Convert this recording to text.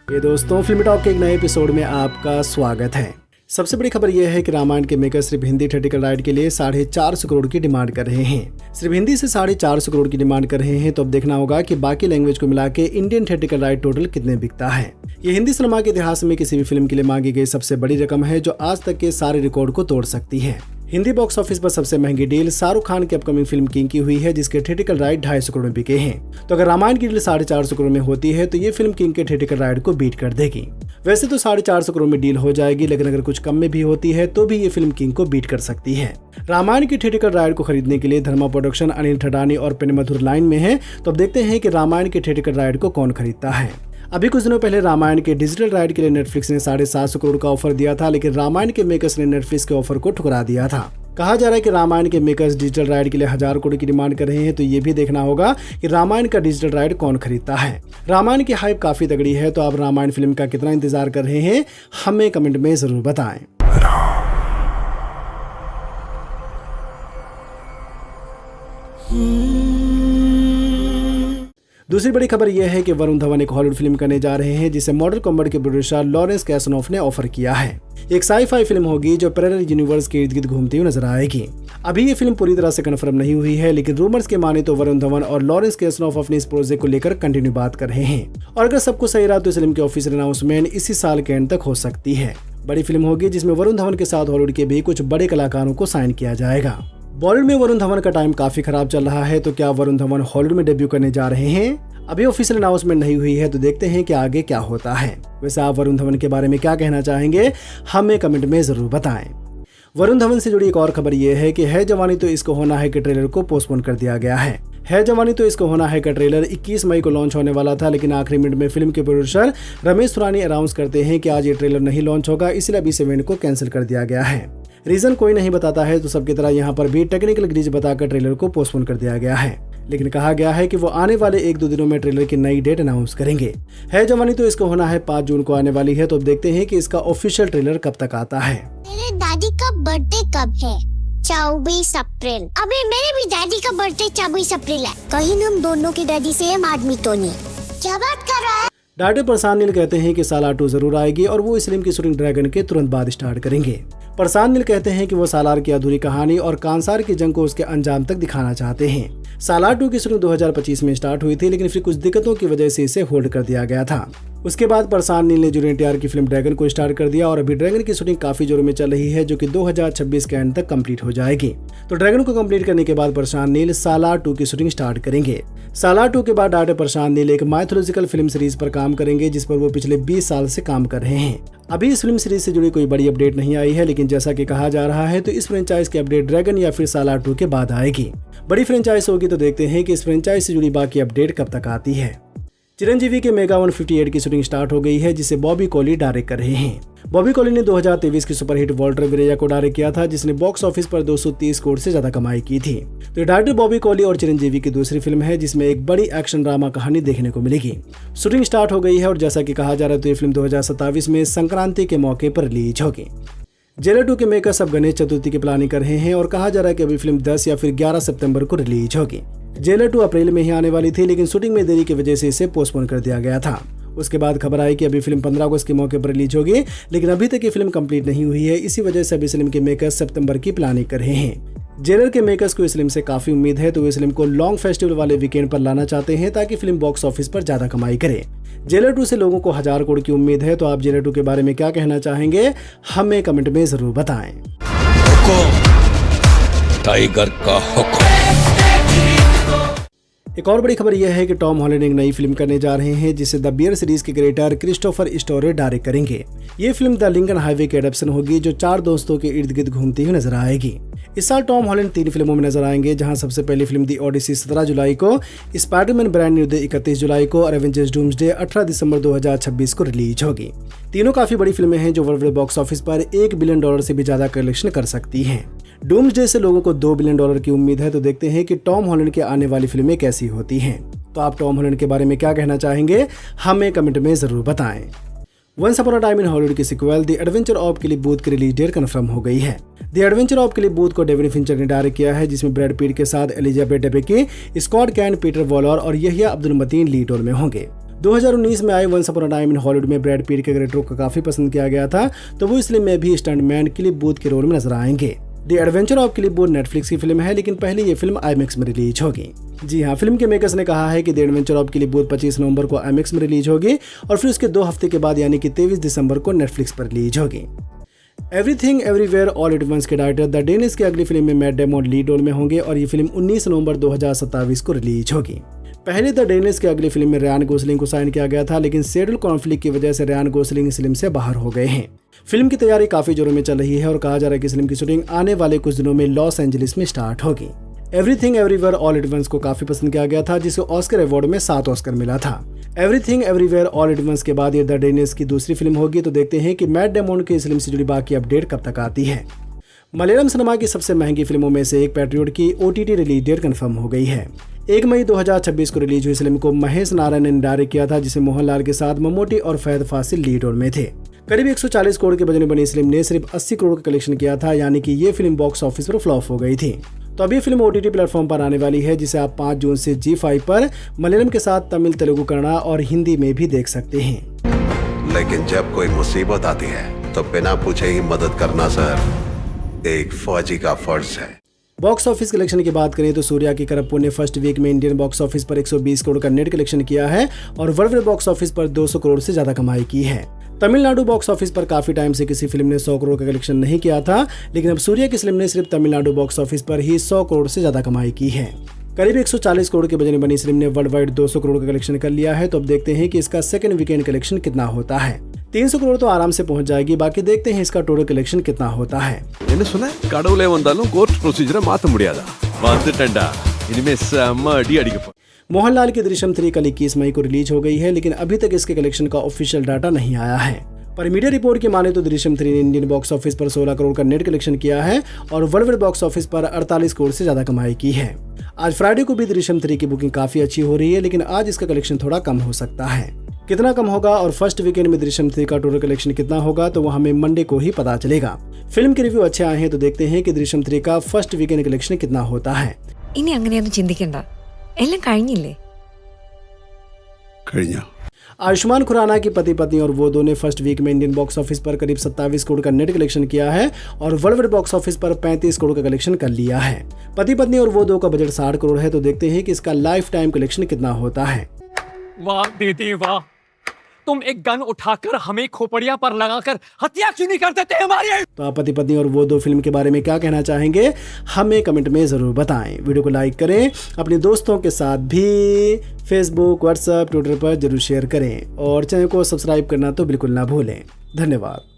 ये दोस्तों, film talk के एक नए एपिसोड में आपका स्वागत है। सबसे बड़ी खबर यह है कि रामायण के मेकर सिर्फ हिंदी थिएट्रिकल राइट के लिए 450 करोड़ की डिमांड कर रहे हैं। सिर्फ हिंदी से 450 करोड़ की डिमांड कर रहे हैं, तो अब देखना होगा कि बाकी लैंग्वेज को मिला के इंडियन थिएट्रिकल राइट टोटल कितने बिकता है। ये हिंदी सिनेमा के इतिहास में किसी भी फिल्म के लिए मांगी गई सबसे बड़ी रकम है, जो आज तक के सारे रिकॉर्ड को तोड़ सकती है। हिंदी बॉक्स ऑफिस पर सबसे महंगी डील शाहरुख खान की अपकमिंग फिल्म किंग की हुई है, जिसके थिएट्रिकल राइट 250 करोड़ में बिके हैं। तो अगर रामायण की डील 450 करोड़ में होती है तो ये फिल्म किंग के थिएट्रिकल राइट को बीट कर देगी। वैसे तो 450 करोड़ में डील हो जाएगी, लेकिन अगर कुछ कम में भी होती है तो भी ये फिल्म किंग को बीट कर सकती है। रामायण की थिएट्रिकल राइट को खरीदने के लिए धर्मा प्रोडक्शन, अनिल ठडानी और पेनेमधुर लाइन में है। तो अब देखते हैं कि रामायण के थिएट्रिकल राइट को कौन खरीदता है। अभी कुछ दिनों पहले रामायण के डिजिटल राइट के लिए नेटफ्लिक्स ने 750 करोड़ का ऑफर दिया था, लेकिन रामायण के मेकर्स ने नेटफ्लिक्स के ऑफर को ठुकरा दिया था। कहा जा रहा है कि रामायण के मेकर्स डिजिटल राइट के लिए 1000 करोड़ की डिमांड कर रहे हैं। तो ये भी देखना होगा कि रामायण का डिजिटल राइट कौन खरीदता है। रामायण की हाइप काफी तगड़ी है, तो आप रामायण फिल्म का कितना इंतजार कर रहे हैं, हमें कमेंट में जरूर बताएं। दूसरी बड़ी खबर यह है कि वरुण धवन एक हॉलीवुड फिल्म करने जा रहे हैं, जिसे मॉडल कॉम्बैट के प्रोड्यूसर लॉरेंस कैसनोफ ने ऑफर किया है। एक साई-फाई फिल्म होगी जो पैरेलल यूनिवर्स के इर्द-गिर्द घूमती हुई नजर आएगी। अभी ये फिल्म पूरी तरह से कंफर्म नहीं हुई है, लेकिन रूमर्स के माने तो वरुण धवन और लॉरेंस कैसनोफ अपने इस प्रोजेक्ट को लेकर कंटिन्यू बात कर रहे हैं। और अगर सब कुछ सही रहा तो इस फिल्म की ऑफिशियल अनाउंसमेंट इसी साल के एंड तक हो सकती है। बड़ी फिल्म होगी जिसमें वरुण धवन के साथ हॉलीवुड के भी कुछ बड़े कलाकारों को साइन किया जाएगा। बॉलीवुड में वरुण धवन का टाइम काफी खराब चल रहा है, तो क्या वरुण धवन हॉलीवुड में डेब्यू करने जा रहे हैं? अभी ऑफिशियल अनाउंसमेंट नहीं हुई है, तो देखते हैं कि आगे क्या होता है। वैसे आप वरुण धवन के बारे में क्या कहना चाहेंगे, हमें कमेंट में जरूर बताएं। वरुण धवन से जुड़ी एक और खबर ये है कि है जवानी तो इसको होना है के ट्रेलर को पोस्टपोन कर दिया गया है जवानी तो इसको होना है का ट्रेलर 21 मई को लॉन्च होने वाला था, लेकिन आखिरी मिनट में फिल्म के प्रोड्यूसर रमेश सुरानी अनाउंस करते हैं कि आज ये ट्रेलर नहीं लॉन्च होगा, इसलिए अभी इस इवेंट को कैंसिल कर दिया गया है। रीजन कोई नहीं बताता है, तो सबकी तरह यहाँ पर भी टेक्निकल ग्लिच बताकर ट्रेलर को पोस्टपोन कर दिया गया है। लेकिन कहा गया है कि वो आने वाले 1-2 दिनों में ट्रेलर की नई डेट अनाउंस करेंगे। है जवानी तो इसको होना है 5 जून को आने वाली है, तो अब देखते हैं कि इसका ऑफिशियल ट्रेलर कब तक आता है। मेरे दादी का बर्थडे कब है? 24 अप्रैल। अभी मेरे भी दादी का बर्थडे 24 अप्रैल है। कहीं हम दोनों के दादी सेम आदमी तो नहीं? क्या बात कर रहा है? डायरेक्टर प्रशांत नील कहते हैं कि सालार 2 जरूर आएगी और वो इस फिल्म की शूटिंग ड्रैगन के तुरंत बाद स्टार्ट करेंगे। प्रशांत नील कहते हैं कि वो सालार की अधूरी कहानी और कांसार की जंग को उसके अंजाम तक दिखाना चाहते हैं। सालार 2 की शूटिंग 2025 में स्टार्ट हुई थी, लेकिन फिर कुछ दिक्कतों की वजह से इसे होल्ड कर दिया गया था। उसके बाद प्रशांत नील ने जूनियर NTR की फिल्म ड्रैगन को स्टार्ट कर दिया और अभी ड्रैगन की शूटिंग काफी जोरों में चल रही है, जो कि 2026 के एंड तक कंप्लीट हो जाएगी। तो ड्रैगन को कंप्लीट करने के बाद प्रशांत नील सालार 2 की शूटिंग स्टार्ट करेंगे। सालार 2 के बाद डायरेक्टर प्रशांत नील एक माइथोलॉजिकल फिल्म सीरीज पर काम करेंगे, जिस पर वो पिछले 20 साल से काम कर रहे हैं। अभी इस फिल्म सीरीज से जुड़ी कोई बड़ी अपडेट नहीं आई है, लेकिन जैसा कि कहा जा रहा है तो इस फ्रेंचाइज की अपडेट ड्रैगन या फिर सालार 2 के बाद आएगी। बड़ी फ्रेंचाइज होगी, तो देखते हैं कि इस फ्रेंचाइज से जुड़ी बाकी अपडेट कब तक आती है। चिरंजीवी के मेगा 158 की शूटिंग स्टार्ट हो गई है, जिसे बॉबी कॉली डायरेक्ट कर रहे हैं। बॉबी कॉली ने 2023 की सुपरहिट वॉल्टर विरेया को डायरेक्ट किया था, जिसने बॉक्स ऑफिस पर 230 करोड़ से ज्यादा कमाई की थी। तो डायरेक्टर बॉबी कॉली और चिरंजीवी की दूसरी फिल्म है, जिसमें एक बड़ी एक्शन ड्रामा कहानी देखने को मिलेगी। शूटिंग स्टार्ट हो गई है और जैसा कि कहा जा रहा है तो ये फिल्म 2027 में संक्रांति के मौके पर रिलीज होगी। जेलर 2 के मेकर्स अब गणेश चतुर्थी की प्लानिंग कर रहे हैं और कहा जा रहा है कि अभी फिल्म 10 या फिर 11 सितंबर को रिलीज होगी। जेलर 2 अप्रैल में ही आने वाली थी, लेकिन शूटिंग में देरी की वजह से इसे पोस्टपोन कर दिया गया था। उसके बाद खबर आई कि अभी फिल्म 15 अगस्त के मौके पर रिलीज होगी, लेकिन अभी तक ये फिल्म कंप्लीट नहीं हुई है। इसी वजह से अभी फिल्म के मेकर्स सितंबर की प्लानिंग कर रहे हैं। जेलर के मेकर्स को इस फिल्म से काफी उम्मीद है, तो वे इस फिल्म को लॉन्ग फेस्टिवल वाले वीकेंड पर लाना चाहते हैं, ताकि फिल्म बॉक्स ऑफिस पर ज्यादा कमाई करे। जेलर 2 से लोगों को 1000 करोड़ की उम्मीद है, तो आप जेलर 2 के बारे में क्या कहना चाहेंगे, हमें कमेंट में जरूर बताएं। टाइगर का हुक्म। एक और बड़ी खबर यह है कि टॉम हॉलैंड एक नई फिल्म करने जा रहे हैं, जिसे द बियर सीरीज के क्रिएटर क्रिस्टोफर स्टोरे डायरेक्ट करेंगे। ये फिल्म द लिंकन हाईवे की एडप्शन होगी, जो 4 दोस्तों के इर्द गिर्द घूमती हुई नजर आएगी। इस साल टॉम हॉलैंड 3 फिल्मों में नजर आएंगे, जहां सबसे पहली फिल्म दी ओडिसी 17 जुलाई को, स्पाइडरमैन ब्रांड न्यू डे 31 जुलाई को और एवेंजर्स डूम्सडे 18 दिसंबर 2026 को रिलीज होगी। तीनों काफी बड़ी फिल्में हैं, जो वर्ल्ड बॉक्स ऑफिस पर $1 बिलियन से भी ज्यादा कलेक्शन कर सकती हैं। डूम्सडे से लोगों को $2 बिलियन की उम्मीद है, तो देखते हैं कि टॉम हॉलैंड के आने वाली फिल्में कैसी होती हैं। तो आप टॉम हॉलैंड के बारे में क्या कहना चाहेंगे, हमें कमेंट में जरूर बताएं। Once Upon a Time in Hollywood की sequel The Adventure of Cliff Booth की रिलीज डेट कंफर्म हो गई है। The Adventure of Cliff Booth को डेविड फिंचर ने डायरेक्ट किया है, जिसमें ब्रैड पीट के साथ Elizabeth Debicki, Scott Caan, Peter Waller और Yahya Abdul Mateen lead role में होंगे। 2019 में आई Once Upon a Time in Hollywood में ब्रैड पीट के कैरेक्टर को काफी पसंद किया गया था, तो वो इस फिल्म में भी स्टंटमैन क्लिफ बूथ के रोल में नजर आएंगे। The Adventure of Cliff booth Netflix की फिल्म है, लेकिन पहले ये फिल्म IMAX में रिलीज होगी। जी हाँ, फिल्म के मेकर्स ने कहा है कि the Adventure of Cliff booth 25 नवंबर को IMAX में रिलीज होगी और फिर उसके 2 हफ्ते के बाद यानी कि 23 दिसंबर को नेटफ्लिक्स पर रिलीज होगी। Everything Everywhere All at Once के डायरेक्टर द डेनिस की अगली फिल्म में मैट डेमन लीड रोल में होंगे और ये फिल्म 19 नवंबर 2027 को रिलीज होगी। पहले द डेनिस की अगली फिल्म में रयान गोसलिंग को साइन किया गया था, लेकिन शेड्यूल कॉन्फ्लिक्ट की वजह से रयान गोसलिंग इस फिल्म से बाहर हो गए हैं। फिल्म की तैयारी काफी जोरों में चल रही है और कहा जा रहा है कि इस फिल्म की शूटिंग आने वाले कुछ दिनों में लॉस एंजलिस में स्टार्ट होगी। Everything Everywhere All at Once को काफी पसंद किया गया था, जिसे ऑस्कर अवार्ड में 7 ऑस्कर मिला था। Everything Everywhere All at Once के बाद ये द डेनिस की दूसरी फिल्म होगी, तो देखते हैं कि मैट डेमन की इस फिल्म से जुड़ी बाकी अपडेट कब तक आती है। मलयालम सिनेमा की सबसे महंगी फिल्मों में से एक पैट्रियट की OTT रिलीज डेट कंफर्म हो गई है। 1 मई 2026 को रिलीज हुई फिल्म को महेश नारायण ने डायरेक्ट किया था, जिसे मोहनलाल के साथ मम्मूटी और फहद फासिल लीड रोल में थे। करीब 140 करोड़ के बजट में बनी इस फिल्म ने सिर्फ 80 करोड़ का कलेक्शन किया था, यानी कि ये फिल्म बॉक्स ऑफिस पर फ्लॉप हो गई थी। तो अब ये फिल्म OTT प्लेटफॉर्म पर आने वाली है, जिसे आप 5 जून से G5 पर मलयालम के साथ तमिल, तेलुगु, कन्नड़ा और हिंदी में भी देख सकते हैं। लेकिन जब कोई मुसीबत आती है तो बिना पूछे ही मदद करना सर एक फौजी का फर्ज है। बॉक्स ऑफिस कलेक्शन की बात करें तो सूर्या की करप्पुर ने फर्स्ट वीक में इंडियन बॉक्स ऑफिस पर 120 करोड़ का नेट कलेक्शन किया है और वर्ल्ड बॉक्स ऑफिस पर 200 करोड़ से ज्यादा कमाई की है। तमिलनाडु बॉक्स ऑफिस पर काफी टाइम से किसी फिल्म ने 100 करोड़ का कलेक्शन नहीं किया था, लेकिन अब सूर्या की फिल्म ने सिर्फ तमिलनाडु बॉक्स ऑफिस पर ही 100 करोड़ से ज्यादा कमाई की है। करीब 140 करोड़ के बजट में बनी फिल्म ने वर्ल्ड वाइड 200 करोड़ का कलेक्शन कर लिया है, तो अब देखते हैं कि इसका सेकंड वीकेंड कलेक्शन कितना होता है। 300 करोड़ तो आराम से पहुंच जाएगी, बाकी देखते हैं इसका टोटल कलेक्शन कितना होता है। என்ன சொன்ன கடவுளே வந்தாலும் கோர்ட் ப்ரொசீஜரை மாத்த முடியாதா வந்துட்டேன்டா இனிமே செம்ம அடி அடிக்க मोहनलाल की दृश्यम 3 कल 21 मई को रिलीज हो गई है, लेकिन अभी तक इसके कलेक्शन का ऑफिशियल डाटा नहीं आया है। पर मीडिया रिपोर्ट की माने तो दृश्यम 3 ने इंडियन बॉक्स ऑफिस पर 16 करोड़ का नेट कलेक्शन किया है और वर्ल्ड बॉक्स ऑफिस पर 48 करोड़ से ज्यादा कमाई की है। आज फ्राइडे को भी दृश्यम 3 की बुकिंग काफी अच्छी हो रही है, लेकिन आज इसका कलेक्शन थोड़ा कम हो सकता है। कितना कम होगा और फर्स्ट वीकेंड में दृश्यम 3 का टोटल कलेक्शन कितना होगा, तो वो हमें मंडे को ही पता चलेगा। फिल्म के रिव्यू अच्छे आए हैं, तो देखते हैं कि दृश्यम 3 का फर्स्ट वीकेंड कलेक्शन कितना होता है। ഇനി അങ്ങനെയൊന്നും ചിന്തിക്കണ്ട, എല്ലാം കഴിഞ്ഞില്ലേ? കഴിഞ്ഞ आयुष्मान खुराना की पति पत्नी और वो दो ने फर्स्ट वीक में इंडियन बॉक्स ऑफिस पर करीब 27 करोड़ का नेट कलेक्शन किया है और वर्ल्ड बॉक्स ऑफिस पर 35 करोड़ का कलेक्शन कर लिया है। पति पत्नी और वो दो का बजट 60 करोड़ है, तो देखते हैं कि इसका लाइफ टाइम कलेक्शन कितना होता है। वाह दीदी वाह, तुम एक गन उठाकर हमें खोपड़िया पर लगाकर हत्या क्यों नहीं कर देते हमारी? तो आप पति पत्नी और वो दो फिल्म के बारे में क्या कहना चाहेंगे, हमें कमेंट में जरूर बताएं। वीडियो को लाइक करें, अपने दोस्तों के साथ भी फेसबुक, व्हाट्सएप, ट्विटर पर जरूर शेयर करें और चैनल को सब्सक्राइब करना तो बिल्कुल ना भूलें। धन्यवाद।